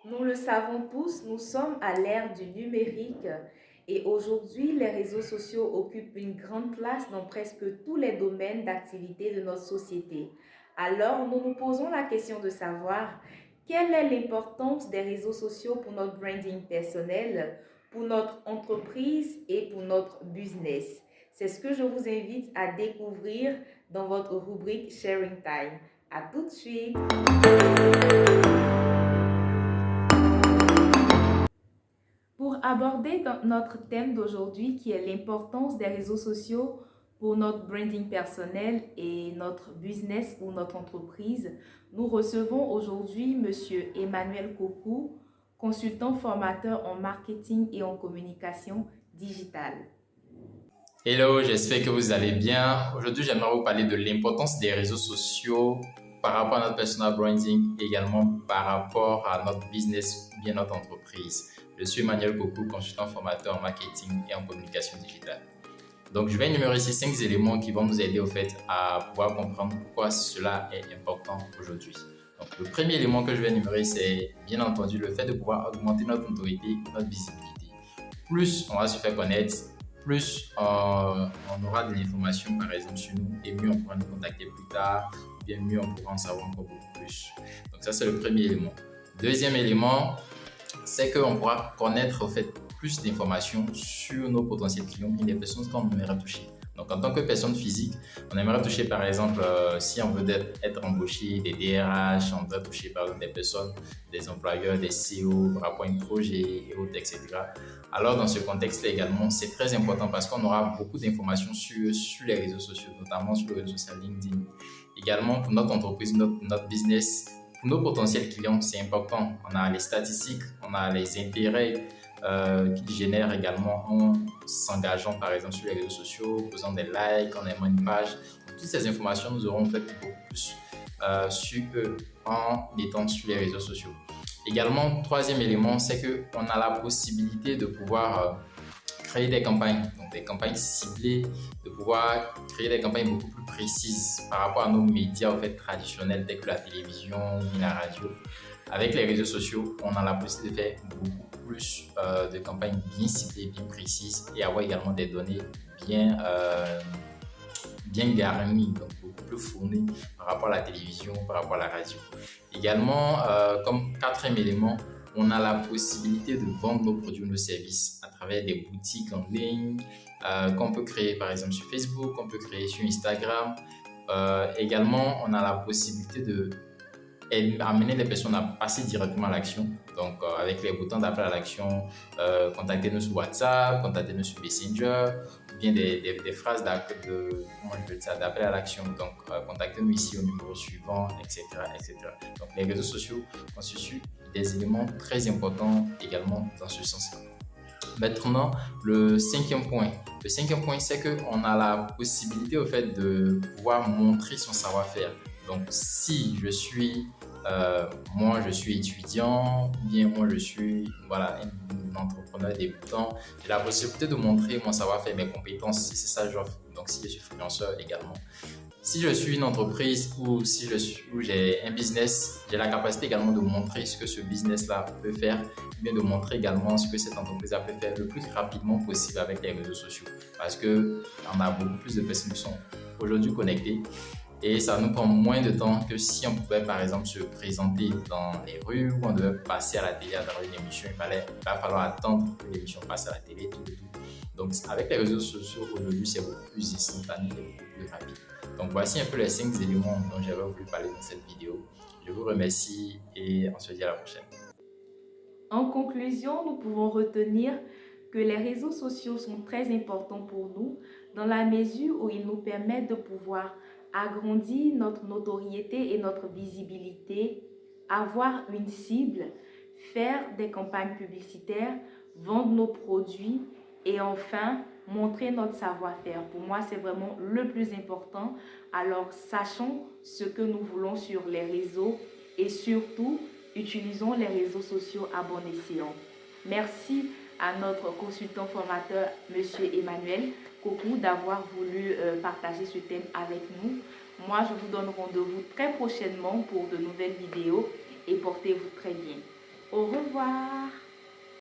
Nous le savons tous, nous sommes à l'ère du numérique et aujourd'hui, les réseaux sociaux occupent une grande place dans presque tous les domaines d'activité de notre société. Alors, nous nous posons la question de savoir quelle est l'importance des réseaux sociaux pour notre branding personnel, pour notre entreprise et pour notre business. C'est ce que je vous invite à découvrir dans votre rubrique Sharing Time. À tout de suite! Pour aborder notre thème d'aujourd'hui qui est l'importance des réseaux sociaux pour notre branding personnel et notre business ou notre entreprise, nous recevons aujourd'hui Monsieur Emmanuel Kokou, consultant formateur en marketing et en communication digitale. Hello, j'espère que vous allez bien. Aujourd'hui, j'aimerais vous parler de l'importance des réseaux sociaux par rapport à notre personal branding et également par rapport à notre business ou bien notre entreprise. Je suis Emmanuel Kokou, consultant formateur en marketing et en communication digitale. Donc, je vais énumérer ces 5 éléments qui vont nous aider au fait à pouvoir comprendre pourquoi cela est important aujourd'hui. Donc, le premier élément que je vais énumérer, c'est bien entendu le fait de pouvoir augmenter notre notoriété, notre visibilité. Plus on va se faire connaître, plus on aura de l'information par exemple sur nous et mieux on pourra nous contacter plus tard, ou bien mieux on pourra en savoir encore beaucoup plus. Donc ça c'est le premier élément. Deuxième élément, c'est qu'on pourra connaître en fait plus d'informations sur nos potentiels clients et les personnes qu'on aimerait toucher. Donc, en tant que personne physique, on aimerait toucher par exemple, si on veut être embauché, des DRH, on veut toucher par exemple des personnes, des employeurs, des CEO par rapport à un projet et autres, etc. Alors, dans ce contexte-là également, c'est très important parce qu'on aura beaucoup d'informations sur les réseaux sociaux, notamment sur le réseau social LinkedIn. Également, pour notre entreprise, notre business, pour nos potentiels clients, c'est important. On a les statistiques, on a les intérêts qu'ils génèrent également en s'engageant par exemple sur les réseaux sociaux, faisant des likes, en aimant une page. Donc, toutes ces informations, nous aurons fait beaucoup plus sur eux en étant sur les réseaux sociaux. Également, troisième élément, c'est qu'on a la possibilité de pouvoir créer des campagnes, donc des campagnes ciblées, de pouvoir créer des campagnes beaucoup plus précises par rapport à nos médias en fait, traditionnels tels que la télévision ou la radio. Avec les réseaux sociaux, on a la possibilité de faire beaucoup plus de campagnes bien ciblées, bien précises et avoir également des données bien, bien garnies, donc beaucoup plus fournies par rapport à la télévision, par rapport à la radio. Également, comme quatrième élément, on a la possibilité de vendre nos produits ou nos services à travers des boutiques en ligne qu'on peut créer par exemple sur Facebook, qu'on peut créer sur Instagram. Également, on a la possibilité de amener les personnes à passer directement à l'action. Donc, avec les boutons d'appel à l'action, contactez-nous sur WhatsApp, contactez-nous sur Messenger, ou bien des phrases d'appel à l'action. Donc, contactez-nous ici au numéro suivant, etc., etc. Donc, les réseaux sociaux constituent des éléments très importants également dans ce sens-là. Maintenant, le cinquième point. Le cinquième point, c'est qu'on a la possibilité au fait de pouvoir montrer son savoir-faire. Donc, si je suis, moi, je suis étudiant, ou bien moi, je suis, voilà, un entrepreneur débutant, j'ai la possibilité de montrer mon savoir-faire, mes compétences, si c'est ça que j'offre. Donc, si je suis freelanceur également. Si je suis une entreprise ou si ou j'ai un business, j'ai la capacité également de montrer ce que ce business-là peut faire, ou bien de montrer également ce que cette entreprise-là peut faire le plus rapidement possible avec les réseaux sociaux. Parce qu'on a beaucoup plus de personnes qui sont aujourd'hui connectées et ça nous prend moins de temps que si on pouvait par exemple se présenter dans les rues ou on devait passer à la télé à travers une émission. Il va falloir attendre que l'émission passe à la télé, tout. Donc avec les réseaux sociaux aujourd'hui, c'est beaucoup plus instantané et beaucoup plus rapide. Donc voici un peu les 5 éléments dont j'avais voulu parler dans cette vidéo. Je vous remercie et on se dit à la prochaine. En conclusion, nous pouvons retenir que les réseaux sociaux sont très importants pour nous dans la mesure où ils nous permettent de pouvoir agrandir notre notoriété et notre visibilité, avoir une cible, faire des campagnes publicitaires, vendre nos produits et enfin montrer notre savoir-faire. Pour moi, c'est vraiment le plus important. Alors, sachons ce que nous voulons sur les réseaux et surtout, utilisons les réseaux sociaux à bon escient. Merci à notre consultant formateur, M. Emmanuel Kokou, d'avoir voulu partager ce thème avec nous. Moi, je vous donne rendez-vous très prochainement pour de nouvelles vidéos et portez-vous très bien. Au revoir. revoir.